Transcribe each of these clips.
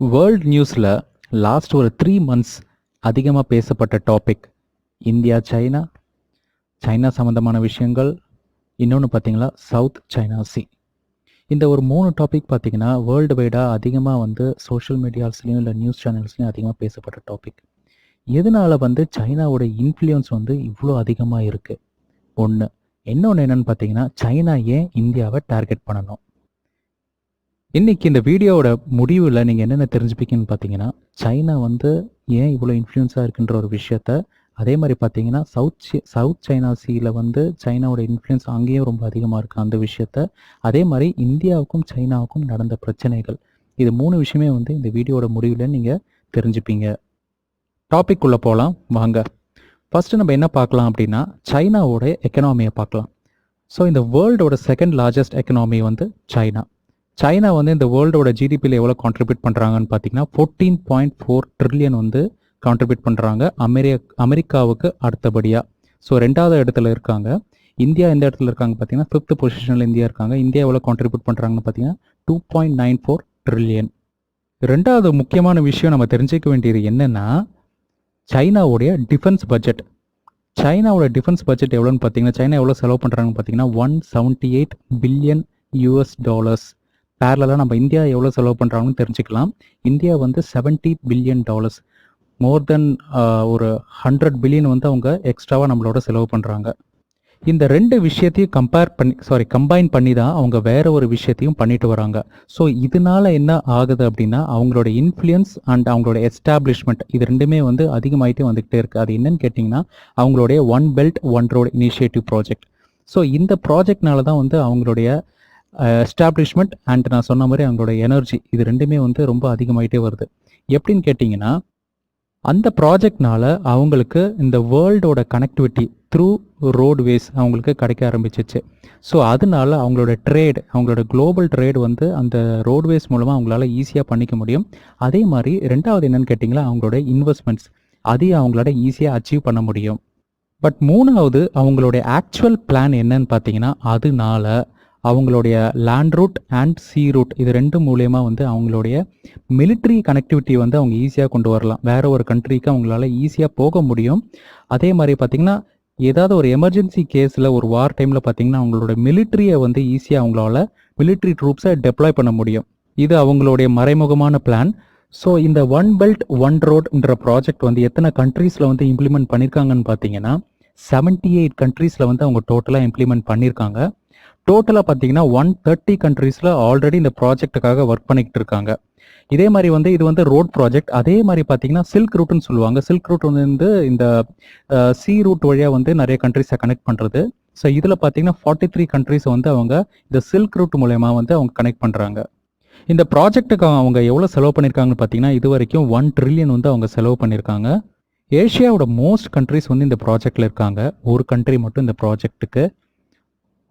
World நியூஸில் last ஒரு 3 months அதிகமாக பேசப்பட்ட டாபிக் இந்தியா சைனா, சைனா சம்மந்தமான விஷயங்கள், இன்னொன்று பார்த்தீங்களா சவுத் சைனா சி. இந்த ஒரு 3 டாபிக் பார்த்தீங்கன்னா வேர்ல்டு வைடாக அதிகமாக சோஷியல் மீடியாஸ்லையும் இல்லை நியூஸ் சேனல்ஸ்லையும் அதிகமாக பேசப்பட்ட டாபிக். எதனால சைனாவோட இன்ஃப்ளூயன்ஸ் இவ்வளோ அதிகமாக இருக்குது ஒன்று. இன்னொன்று என்னன்னு பார்த்தீங்கன்னா சைனா ஏன் இந்தியாவை டார்கெட் பண்ணணும். இன்னைக்கு இந்த வீடியோவோட முடிவில் நீங்கள் என்னென்ன தெரிஞ்சுப்பீங்கன்னு பார்த்தீங்கன்னா சைனா ஏன் இவ்வளோ இன்ஃப்ளூயன்ஸாக இருக்குன்ற ஒரு விஷயத்த, அதே மாதிரி பார்த்தீங்கன்னா சவுத் சைனா சீல சைனாவோட இன்ஃப்ளூயன்ஸ் அங்கேயும் ரொம்ப அதிகமாக இருக்குது அந்த விஷயத்த, அதே மாதிரி இந்தியாவுக்கும் சைனாவுக்கும் நடந்த பிரச்சனைகள். இது 3 விஷயமே இந்த வீடியோவோட முடிவில் நீங்கள் தெரிஞ்சுப்பீங்க. டாபிக் உள்ள போகலாம் வாங்க. ஃபர்ஸ்ட் நம்ம என்ன பார்க்கலாம் அப்படின்னா சைனாவோட எக்கனாமியை பார்க்கலாம். ஸோ இந்த வேர்ல்டோட second largest economy China. China இந்த வேர்ல்டோட ஜிடிபியில் எவ்வளோ கான்ட்ரிபியூட் பண்ணுறாங்கன்னு பார்த்தீங்கன்னா 14.4 ட்ரில்லியன் கான்ட்ரிபியூட் பண்ணுறாங்க அமெரிக்காவுக்கு அடுத்தபடியாக. ஸோ 2வது இடத்துல இருக்காங்க. இந்தியா எந்த இடத்துல இருக்காங்க பார்த்தீங்கன்னா 5th பொசிஷனில் இந்தியா இருக்காங்க. இந்தியா எவ்வளோ கான்ட்ரிபியூட் பண்ணுறாங்கன்னு பார்த்தீங்கன்னா 2.94 ட்ரில்லியன். 2வது முக்கியமான விஷயம் நம்ம தெரிஞ்சுக்க வேண்டியது என்னென்னா சைனாவுடைய டிஃபென்ஸ் பட்ஜெட். சைனாவோட டிஃபென்ஸ் பட்ஜெட் எவ்வளோன்னு பார்த்தீங்கன்னா சைனா எவ்வளோ செலவு பண்ணுறாங்கன்னு பார்த்தீங்கன்னா $178 பில்லியன். பேரலாக நம்ம இந்தியா எவ்வளோ செலவு பண்ணுறாங்கன்னு தெரிஞ்சுக்கலாம். இந்தியா $70 பில்லியன், மோர் தென் ஒரு 100 பில்லியன் அவங்க எக்ஸ்ட்ராவாக நம்மளோட செலவு பண்ணுறாங்க. இந்த 2 விஷயத்தையும் கம்பைன் பண்ணி தான் அவங்க வேற ஒரு விஷயத்தையும் பண்ணிட்டு வராங்க. ஸோ இதனால என்ன ஆகுது அப்படின்னா அவங்களோட இன்ஃப்ளூயன்ஸ் அண்ட் அவங்களோட எஸ்டாப்ளிஷ்மெண்ட் இது ரெண்டுமே அதிகமாகிட்டே வந்துக்கிட்டே இருக்குது. அது என்னன்னு கேட்டிங்கன்னா அவங்களுடைய one belt one road initiative project. So இந்த ப்ராஜெக்ட்னால தான் அவங்களுடைய எஸ்டாப்ளிஷ்மெண்ட் அண்ட் நான் சொன்ன மாதிரி அவங்களோட எனர்ஜி இது ரெண்டுமே ரொம்ப அதிகமாகிட்டே வருது. எப்படின்னு கேட்டிங்கன்னா அந்த ப்ராஜெக்ட்னால அவங்களுக்கு இந்த வேர்ல்டோட கனெக்டிவிட்டி த்ரூ ரோட்வேஸ் அவங்களுக்கு கிடைக்க ஆரம்பிச்சிச்சு. ஸோ அதனால அவங்களோட அவங்களோட குளோபல் ட்ரேட் அந்த ரோட்வேஸ் மூலமாக அவங்களால ஈஸியாக பண்ணிக்க முடியும். அதே மாதிரி 2வது என்னன்னு கேட்டிங்கன்னா அவங்களோட இன்வெஸ்ட்மெண்ட்ஸ் அதையும் அவங்களால ஈஸியாக அச்சீவ் பண்ண முடியும். பட் 3வது அவங்களுடைய ஆக்சுவல் பிளான் என்னன்னு பார்த்தீங்கன்னா அதனால அவங்களுடைய land route and sea route இது 2 மூலயமா அவங்களுடைய மிலிட்ரி கனெக்டிவிட்டி அவங்க ஈஸியாக கொண்டு வரலாம். வேற ஒரு கண்ட்ரிக்கு அவங்களால ஈஸியாக போக முடியும். அதே மாதிரி பார்த்தீங்கன்னா ஏதாவது ஒரு எமர்ஜென்சி கேஸில் ஒரு வார் டைமில் பார்த்தீங்கன்னா அவங்களோட மிலிட்ரியை ஈஸியாக அவங்களால மிலிட்ரி ட்ரூப்ஸை டெப்ளாய் பண்ண முடியும். இது அவங்களுடைய மறைமுகமான பிளான். ஸோ இந்த ஒன் பெல்ட் ஒன் ரோட்ன்ற ப்ராஜெக்ட் எத்தனை கண்ட்ரீஸில் இம்ப்ளிமெண்ட் பண்ணியிருக்காங்கன்னு பார்த்தீங்கன்னா 78 கண்ட்ரீஸில் அவங்க டோட்டலாக இம்ப்ளிமெண்ட் பண்ணியிருக்காங்க. டோட்டலாக பார்த்தீங்கன்னா 130 கண்ட்ரீஸில் ஆல்ரெடி இந்த ப்ராஜெக்டுக்காக ஒர்க் பண்ணிக்கிட்டு இருக்காங்க. இதே மாதிரி இது ரோட் ப்ராஜெக்ட். அதே மாதிரி பார்த்தீங்கன்னா சில்க் ரூட்னு சொல்லுவாங்க. சில்க் ரூட் இந்த சி ரூட் வழியாக நிறைய கண்ட்ரீஸை கனெக்ட் பண்ணுறது. ஸோ இதில் பார்த்தீங்கன்னா 43 கண்ட்ரீஸ் அவங்க இந்த சில்க் ரூட் மூலயமா அவங்க கனெக்ட் பண்ணுறாங்க. இந்த ப்ராஜெக்ட்டுக்கு அவங்க எவ்வளோ செலவு பண்ணியிருக்காங்கன்னு பார்த்தீங்கன்னா இது வரைக்கும் 1 ட்ரில்லியன் அவங்க செலவு பண்ணியிருக்காங்க. ஏஷியாவோட மோஸ்ட் கண்ட்ரீஸ் இந்த ப்ராஜெக்டில் இருக்காங்க. ஒரு கண்ட்ரி மட்டும் இந்த ப்ராஜெக்ட்டுக்கு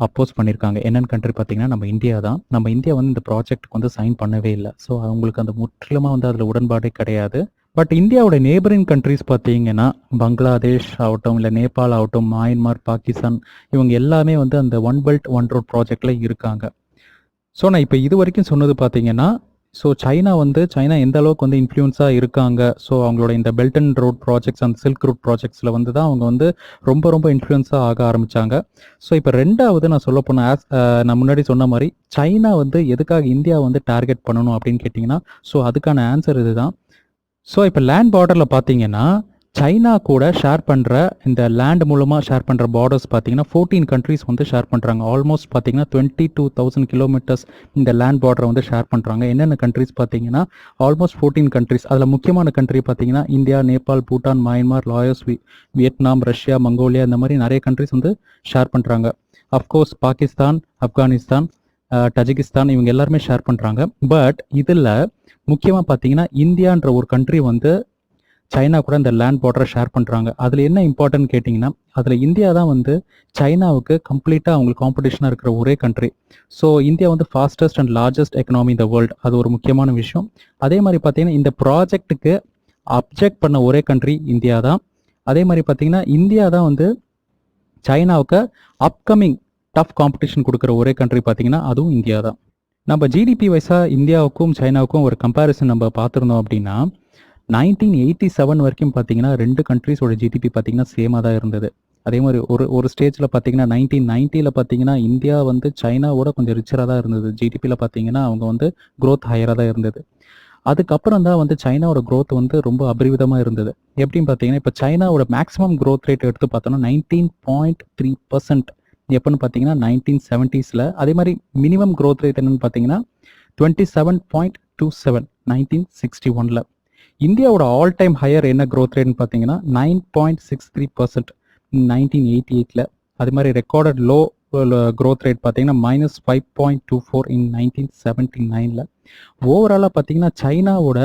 அப்போஸ் பண்ணியிருக்காங்க. என்னென்னு கண்ட்ரி பார்த்தீங்கன்னா நம்ம இந்தியா தான். நம்ம இந்தியா இந்த ப்ராஜெக்ட்டுக்கு சைன் பண்ணவே இல்லை. ஸோ அவங்களுக்கு அந்த முற்றிலுமாக அதில் உடன்பாடே கிடையாது. பட் இந்தியாவோட நேபரிங் கண்ட்ரிஸ் பார்த்தீங்கன்னா பங்களாதேஷ் ஆகட்டும், இல்லை நேபாள் ஆகட்டும், மயன்மார், பாகிஸ்தான் இவங்க எல்லாமே அந்த ஒன் பெல்ட் ஒன் ரோட் ப்ராஜெக்டில் இருக்காங்க. ஸோ நான் இப்போ இது வரைக்கும் சொன்னது பார்த்தீங்கன்னா ஸோ சைனா எந்த அளவுக்கு இன்ஃப்ளூயன்ஸாக இருக்காங்க. ஸோ அவங்களோட இந்த பெல்ட் அண்ட் ரோட் ப்ராஜெக்ட்ஸ் அந்த சில்க் ரூட் ப்ராஜெக்ட்ஸில் தான் அவங்க ரொம்ப இன்ஃப்ளூயன்ஸாக ஆக ஆரம்பித்தாங்க. ஸோ இப்போ 2வது நான் சொல்ல போனால் நான் முன்னாடி சொன்ன மாதிரி சைனா எதுக்காக இந்தியா டார்கெட் பண்ணணும் அப்படின்னு கேட்டிங்கன்னா ஸோ அதுக்கான ஆன்சர் இதுதான். ஸோ இப்போ லேண்ட் பார்டரில் பார்த்தீங்கன்னா சைனா கூட ஷேர் பண்ணுற இந்த லேண்ட் மூலமாக ஷேர் பண்ணுற பார்டர்ஸ் பார்த்தீங்கன்னா 14 கண்ட்ரீஸ் ஷேர் பண்ணுறாங்க. ஆல்மோஸ்ட் பார்த்தீங்கன்னா 22,000 கிலோமீட்டர்ஸ் இந்த லேண்ட் பார்டரை ஷேர் பண்ணுறாங்க. என்னென்ன கண்ட்ரீஸ் பார்த்தீங்கன்னா ஆல்மோஸ்ட் 14 கண்ட்ரீஸ். அதில் முக்கியமான கண்ட்ரி பார்த்தீங்கன்னா India, Nepal, Bhutan, Myanmar, Laos, Vietnam, Russia, Mongolia இந்த மாதிரி நிறைய கண்ட்ரிஸ் ஷேர் பண்ணுறாங்க. அஃப்கோர்ஸ் பாகிஸ்தான், ஆப்கானிஸ்தான், தஜிகிஸ்தான் இவங்க எல்லாருமே ஷேர் பண்ணுறாங்க. பட் இதில் முக்கியமாக பார்த்தீங்கன்னா இந்தியான்ற ஒரு கண்ட்ரி சைனா கூட இந்த லேண்ட் பார்டரை ஷேர் பண்ணுறாங்க. அதில் என்ன இம்பார்ட்டன்ட் கேட்டிங்கன்னா அதில் இந்தியா தான் சைனாவுக்கு கம்ப்ளீட்டாக அவங்களுக்கு காம்படிஷனாக இருக்கிற ஒரே country. So India fastest and largest economy இந்த வேர்ல்டு. அது ஒரு முக்கியமான விஷயம். அதே மாதிரி பார்த்தீங்கன்னா இந்த ப்ராஜெக்ட்டுக்கு அப்ஜெக்ட் பண்ண ஒரே கண்ட்ரி இந்தியா தான். அதே மாதிரி பார்த்தீங்கன்னா இந்தியா தான் சைனாவுக்கு அப்கமிங் டஃப் காம்படிஷன் கொடுக்குற ஒரே கண்ட்ரி பார்த்தீங்கன்னா அதுவும் இந்தியா தான். நம்ம ஜிடிபி வைஸாக இந்தியாவுக்கும் சைனாவுக்கும் ஒரு கம்பேரிசன் நம்ம பார்த்துருந்தோம் அப்படின்னா 1987 வரைக்கும் பார்த்தீங்கன்னா ரெண்டு கண்ட்ரீஸோட ஜிடிபி பார்த்தீங்கன்னா சேமாக தான் இருந்தது. அதே மாதிரி ஒரு ஸ்டேஜில் பார்த்தீங்கன்னா 1990 பார்த்தீங்கன்னா இந்தியா வந்து சைனாவோட கொஞ்சம் ரிச்சராக தான் இருந்தது. ஜிடிபியில் பார்த்தீங்கன்னா அவங்க வந்து க்ரோத் ஹையராக தான் இருந்தது. அதுக்கப்புறம் தான் வந்து சைனாவோட க்ரோத் வந்து ரொம்ப அபரிவிதமாக இருந்தது. எப்படின்னு பார்த்தீங்கன்னா இப்போ சைனாவோட மேக்ஸிமம் க்ரோத் ரேட் எடுத்து பார்த்தோம்னா 19.3% எப்போன்னு பார்த்தீங்கன்னா 1970s. அதே மாதிரி மினிமம் க்ரோத் ரேட் என்னன்னு பார்த்தீங்கன்னா 27.27 1961. இந்தியாவோட ஆல் டைம் ஹையர் என்ன க்ரோத் ரேட்னு பார்த்தீங்கன்னா 9.63% 1988. அது மாதிரி ரெக்கார்டட் லோ க்ரோத் ரேட் பார்த்தீங்கன்னா -5.24 in 1979. ஓவராலாக பார்த்தீங்கன்னா சைனாவோட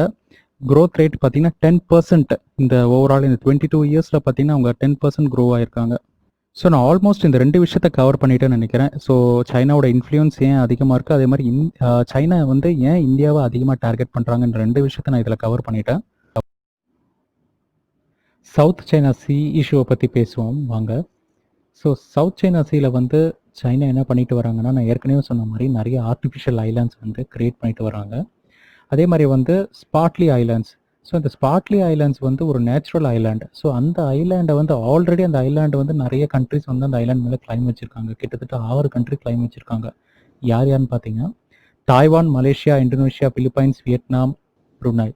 க்ரோத் ரேட் பார்த்தீங்கன்னா 10%. இந்த ஓவரால் இந்த 22 இயர்ஸில் பார்த்தீங்கன்னா அவங்க 10% க்ரோ ஆயிருக்காங்க. ஸோ நான் ஆல்மோஸ்ட் இந்த ரெண்டு விஷயத்த கவர் பண்ணிட்டேன்னு நினைக்கிறேன். ஸோ சைனாவோட இன்ஃப்ளூயன்ஸ் ஏன் அதிகமாக இருக்குது, அதே மாதிரி சைனா வந்து ஏன் இந்தியாவை அதிகமாக டார்கெட் பண்ணுறாங்கன்ற ரெண்டு விஷயத்த நான் இதில் கவர் பண்ணிட்டேன். சவுத் சைனா சி இஷ்யூவை பற்றி பேசுவோம் வாங்க. ஸோ சவுத் சைனா சீல வந்து சைனா என்ன பண்ணிட்டு வராங்கன்னா, நான் ஏற்கனவே சொன்ன மாதிரி நிறைய ஆர்டிஃபிஷியல் ஐலாண்ட்ஸ் வந்து கிரியேட் பண்ணிட்டு வராங்க. அதே மாதிரி வந்து ஸ்பாட்லி ஐலாண்ட்ஸ். ஸோ இந்த ஸ்பாட்லி ஐலாண்ட்ஸ் வந்து ஒரு நேச்சுரல் ஐலாண்டு. ஸோ அந்த ஐலாண்டை வந்து ஆல்ரெடி அந்த ஐலாண்டு வந்து நிறைய கண்ட்ரிஸ் வந்து அந்த ஐலாண்ட் மேலே கிளைம் வச்சுருக்காங்க. கிட்டத்தட்ட 6 கண்ட்ரி கிளைம் வச்சுருக்காங்க. யார் யாருன்னு பார்த்தீங்கன்னா Taiwan, Malaysia, Indonesia, Philippines, Vietnam, புருனாய்.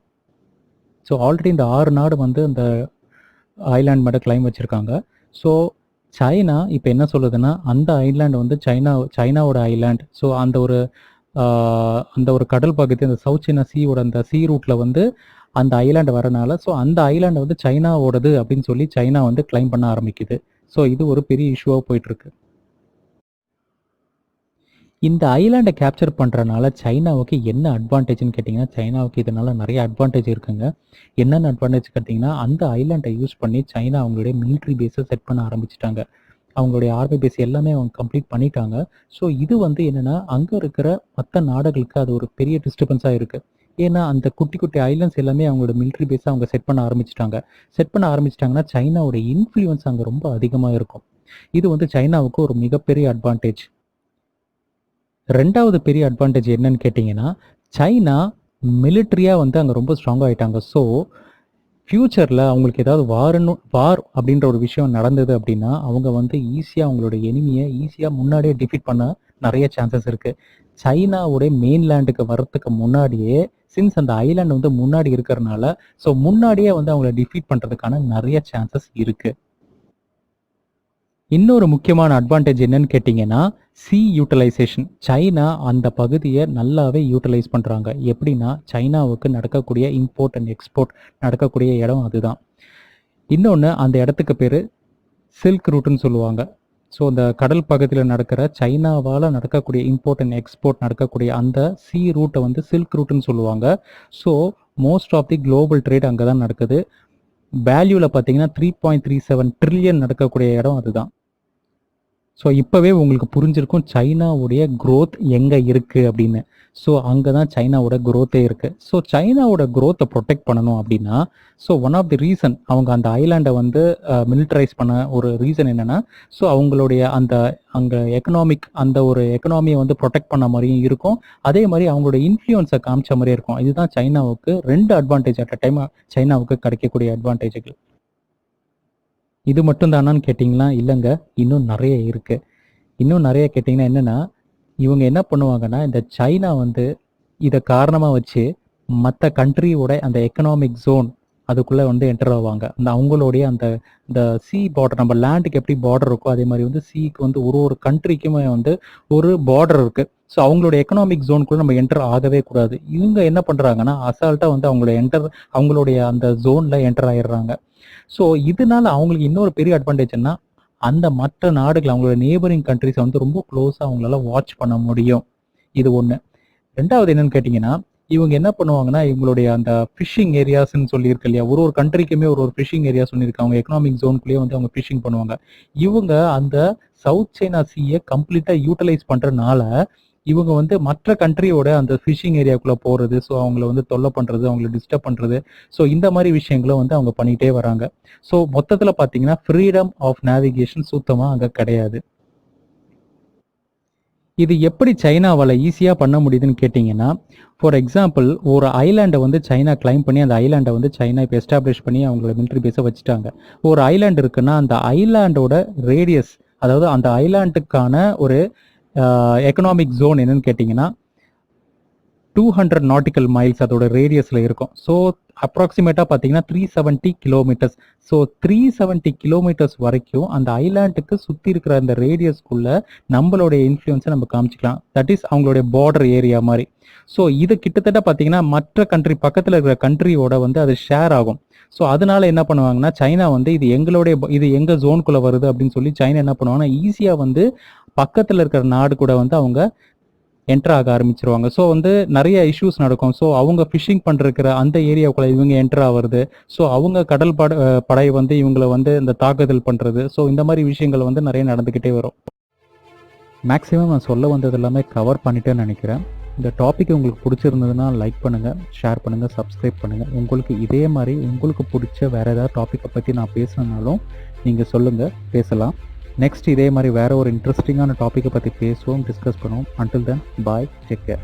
So already இந்த 6 நாடு வந்து அந்த ஐலாண்ட் மேலே கிளைம் வச்சுருக்காங்க. ஸோ சைனா இப்போ என்ன சொல்லுதுன்னா, அந்த ஐலாண்டு வந்து சைனாவோட ஐலாண்ட். ஸோ அந்த ஒரு கடல் பகுதி, அந்த சவுத் சைனா சீயோட அந்த சீ ரூட்டில் வந்து அந்த ஐலாண்டு வரனால, ஸோ அந்த ஐலாண்டை வந்து சைனாவோடது அப்படின்னு சொல்லி சைனா வந்து கிளைம் பண்ண ஆரம்பிக்குது. ஸோ இது ஒரு பெரிய இஷ்யூவாக போயிட்டுருக்கு. இந்த ஐலாண்டை கேப்சர் பண்ணுறனால சைனாவுக்கு என்ன அட்வான்டேஜ்னு கேட்டிங்கன்னா, சைனாவுக்கு இதனால் நிறைய அட்வான்டேஜ் இருக்குங்க. என்னென்ன அட்வான்டேஜ் கேட்டிங்கன்னா, அந்த ஐலாண்டை யூஸ் பண்ணி சைனா அவங்களுடைய மிலிட்ரி பேஸை செட் பண்ண ஆரம்பிச்சிட்டாங்க. அவங்களுடைய ஆர்மி பேஸ் எல்லாமே அவங்க கம்ப்ளீட் பண்ணிட்டாங்க. ஸோ இது வந்து என்னென்னா, அங்கே இருக்கிற மற்ற நாடுகளுக்கு அது ஒரு பெரிய டிஸ்டர்பன்ஸாக இருக்குது. ஏன்னா அந்த குட்டி குட்டி ஐலாண்ட்ஸ் எல்லாமே அவங்களோட மிலிட்ரி பேஸை அவங்க செட் பண்ண ஆரம்பிச்சிட்டாங்கன்னா சைனாவோட இன்ஃப்ளூயன்ஸ் அங்கே ரொம்ப அதிகமாக இருக்கும். இது வந்து சைனாவுக்கு ஒரு மிகப்பெரிய அட்வான்டேஜ். ரெண்டாவது பெரிய அட்வான்டேஜ் என்னன்னு கேட்டிங்கன்னா, சைனா மிலிட்ரியாக வந்து அங்கே ரொம்ப ஸ்ட்ராங் ஆகிட்டாங்க. ஸோ ஃப்யூச்சரில் அவங்களுக்கு ஏதாவது வார் அப்படின்ற ஒரு விஷயம் நடந்தது அப்படின்னா, அவங்க வந்து ஈஸியாக அவங்களோட எனிமியை ஈஸியாக முன்னாடியே டிஃபீட் பண்ண நிறைய சான்சஸ் இருக்குது. சைனாவுடைய மெயின்லேண்டுக்கு வர்றதுக்கு முன்னாடியே, சின்ஸ் அந்த ஐலாண்ட் வந்து முன்னாடி இருக்கிறனால, ஸோ முன்னாடியே வந்து அவங்கள டிஃபீட் பண்ணுறதுக்கான நிறைய சான்சஸ் இருக்குது. இன்னொரு முக்கியமான அட்வான்டேஜ் என்னன்னு கேட்டிங்கன்னா, சி யூட்டிலைசேஷன். சைனா அந்த பகுதியை நல்லாவே யூட்டிலைஸ் பண்ணுறாங்க. எப்படின்னா, சைனாவுக்கு நடக்கக்கூடிய இம்போர்ட் அண்ட் எக்ஸ்போர்ட் நடக்கக்கூடிய இடம் அதுதான். இன்னொன்று, அந்த இடத்துக்கு பேர் சில்க் ரூட்டுன்னு சொல்லுவாங்க. ஸோ அந்த கடல் பகுதியில் நடக்கிற சைனாவால் நடக்கக்கூடிய இம்போர்ட் அண்ட் எக்ஸ்போர்ட் நடக்கக்கூடிய அந்த சி ரூட்டை வந்து சில்க் ரூட்டுன்னு சொல்லுவாங்க. So most of the global trade அங்கே தான் நடக்குது. வேல்யூவில் பார்த்தீங்கன்னா 3.37 ட்ரில்லியன் நடக்கக்கூடிய இடம் அதுதான். ஸோ இப்போவே உங்களுக்கு புரிஞ்சிருக்கும் சைனாவுடைய க்ரோத் எங்கே இருக்குது அப்படின்னு. ஸோ அங்கே தான் சைனாவோட க்ரோத்தே இருக்குது. ஸோ சைனாவோட க்ரோத்தை ப்ரொடெக்ட் பண்ணணும் அப்படின்னா, so one of the reason அவங்க அந்த ஐலாண்டை வந்து மிலிட்டரைஸ் பண்ண ஒரு ரீசன் என்னென்னா, ஸோ அவங்களுடைய அங்கே அந்த ஒரு எக்கனாமியை வந்து ப்ரொடெக்ட் பண்ண மாதிரியும் இருக்கும். அதே மாதிரி அவங்களோட இன்ஃப்ளூயன்ஸை காமிச்ச மாதிரியே இருக்கும். இதுதான் சைனாவுக்கு 2 அட்வான்டேஜ் அட் அ டைம் சைனாவுக்கு கிடைக்கக்கூடிய அட்வான்டேஜுகள். இது மட்டும் தானான்னு கேட்டிங்கன்னா இல்லைங்க, இன்னும் நிறைய இருக்குது. இன்னும் நிறைய கேட்டிங்கன்னா என்னென்னா, இவங்க என்ன பண்ணுவாங்கன்னா, இந்த சைனா வந்து இதை காரணமாக வச்சு மற்ற கண்ட்ரியோட அந்த எக்கனாமிக் ஜோன் அதுக்குள்ளே வந்து என்டர் ஆவாங்க. அவங்களுடைய இந்த சி பார்டர், நம்ம லேண்டுக்கு எப்படி பார்டர் இருக்கோ அதே மாதிரி வந்து சீக்கு வந்து ஒரு கண்ட்ரிக்குமே வந்து ஒரு பார்டர் இருக்குது. ஸோ அவங்களோட எக்கனாமிக் ஜோனுக்குள்ளே நம்ம என்டர் ஆகவே கூடாது. இவங்க என்ன பண்ணுறாங்கன்னா, அசால்ட்டாக வந்து அவங்களுடைய அந்த ஜோனில் என்டர் ஆகிடுறாங்க. ஸோ இதனால அவங்களுக்கு இன்னொரு பெரிய அட்வான்டேஜ் என்ன, அந்த மற்ற நாடுகள் அவங்களோட நேபரிங் கண்ட்ரிஸை வந்து ரொம்ப க்ளோஸாக அவங்களால வாட்ச் பண்ண முடியும். இது ஒன்று. ரெண்டாவது என்னன்னு கேட்டிங்கன்னா, இவங்க என்ன பண்ணுவாங்கன்னா, இவங்களுடைய அந்த ஃபிஷிங் ஏரியாஸ்ன்னு சொல்லியிருக்கு இல்லையா, ஒரு கண்ட்ரிக்குமே ஒரு ஃபிஷிங் ஏரியா சொல்லியிருக்கு. அவங்க எக்கனாமிக் ஜோனுக்குள்ளேயே வந்து அவங்க ஃபிஷிங் பண்ணுவாங்க. இவங்க அந்த சவுத் சைனா சீயை கம்ப்ளீட்டாக யூட்டிலைஸ் பண்ணுறதுனால இவங்க வந்து மற்ற கண்ட்ரியோட அந்த ஃபிஷிங் ஏரியாக்குள்ளே போகிறது, ஸோ அவங்கள வந்து தொல்லை பண்ணுறது, அவங்கள டிஸ்டர்ப் பண்ணுறது, ஸோ இந்த மாதிரி விஷயங்களும் வந்து அவங்க பண்ணிகிட்டே வராங்க. ஸோ மொத்தத்தில் பார்த்தீங்கன்னா ஃப்ரீடம் ஆஃப் நேவிகேஷன் சுத்தமாக அங்கே கிடையாது. இது எப்படி சைனாவால் ஈஸியாக பண்ண முடியுதுன்னு கேட்டிங்கன்னா, ஃபார் எக்ஸாம்பிள் ஒரு ஐலாண்டை வந்து சைனா கிளைம் பண்ணி அந்த ஐலாண்டை வந்து சைனா இப்போ எஸ்டாப்ளிஷ் பண்ணி அவங்களோட மிலிட்ரி பேஸை வச்சுட்டாங்க. ஒரு ஐலாண்ட் இருக்குன்னா அந்த ஐலாண்டோட ரேடியஸ், அதாவது அந்த ஐலாண்டுக்கான ஒரு எக்கனாமிக் ஜோன் என்னன்னு கேட்டிங்கன்னா 200 நாட்டிக்கல் மைல்ஸ் அதோட ரேடியஸில் இருக்கும். ஸோ அப்ராக்சிமேட்டாக பார்த்தீங்கன்னா 370 கிலோமீட்டர்ஸ். ஸோ 370 கிலோமீட்டர்ஸ் வரைக்கும் அந்த ஐலாண்டுக்கு சுற்றி இருக்கிற அந்த ரேடியஸ்க்குள்ள நம்மளுடைய இன்ஃப்ளூயன்ஸை நம்ம காமிச்சிக்கலாம். தட் இஸ் அவங்களுடைய பார்டர் ஏரியா மாதிரி. ஸோ இது கிட்டத்தட்ட பார்த்தீங்கன்னா மற்ற கண்ட்ரி பக்கத்தில் இருக்கிற கண்ட்ரியோட வந்து அது ஷேர் ஆகும். ஸோ அதனால என்ன பண்ணுவாங்கன்னா சைனா வந்து இது எங்கள் ஜோனுக்குள்ளே வருது அப்படின்னு சொல்லி சைனா என்ன பண்ணுவாங்கன்னா ஈஸியாக வந்து பக்கத்தில் இருக்கிற நாடு கூட வந்து அவங்க என்டர் ஆக ஆரம்பிச்சிருவாங்க. ஸோ வந்து நிறைய இஷ்யூஸ் நடக்கும். ஸோ அவங்க ஃபிஷிங் பண்ணிருக்கிற அந்த ஏரியாவுக்குள்ள இவங்க என்டர் ஆகிறது. ஸோ அவங்க கடல் படை வந்து இவங்களை வந்து இந்த தாக்குதல் பண்ணுறது. ஸோ இந்த மாதிரி விஷயங்கள் வந்து நிறைய நடந்துக்கிட்டே வரும். மேக்ஸிமம் நான் சொல்ல வந்தது எல்லாமே கவர் பண்ணிட்டேன்னு நினைக்கிறேன். இந்த டாபிக் உங்களுக்கு பிடிச்சிருந்ததுன்னா லைக் பண்ணுங்கள், ஷேர் பண்ணுங்கள், சப்ஸ்கிரைப் பண்ணுங்கள். உங்களுக்கு இதே மாதிரி உங்களுக்கு பிடிச்ச வேறு ஏதாவது டாப்பிக்கை பற்றி நான் பேசணுன்னாலும் நீங்கள் சொல்லுங்கள், பேசலாம். நெக்ஸ்ட் இதே மாதிரி வேறு ஒரு இன்ட்ரெஸ்டிங்கான டாப்பிக்கை பற்றி பேசுவோம், டிஸ்கஸ் பண்ணுவோம். அன்டில் தென் பாய், டேக் கேர்.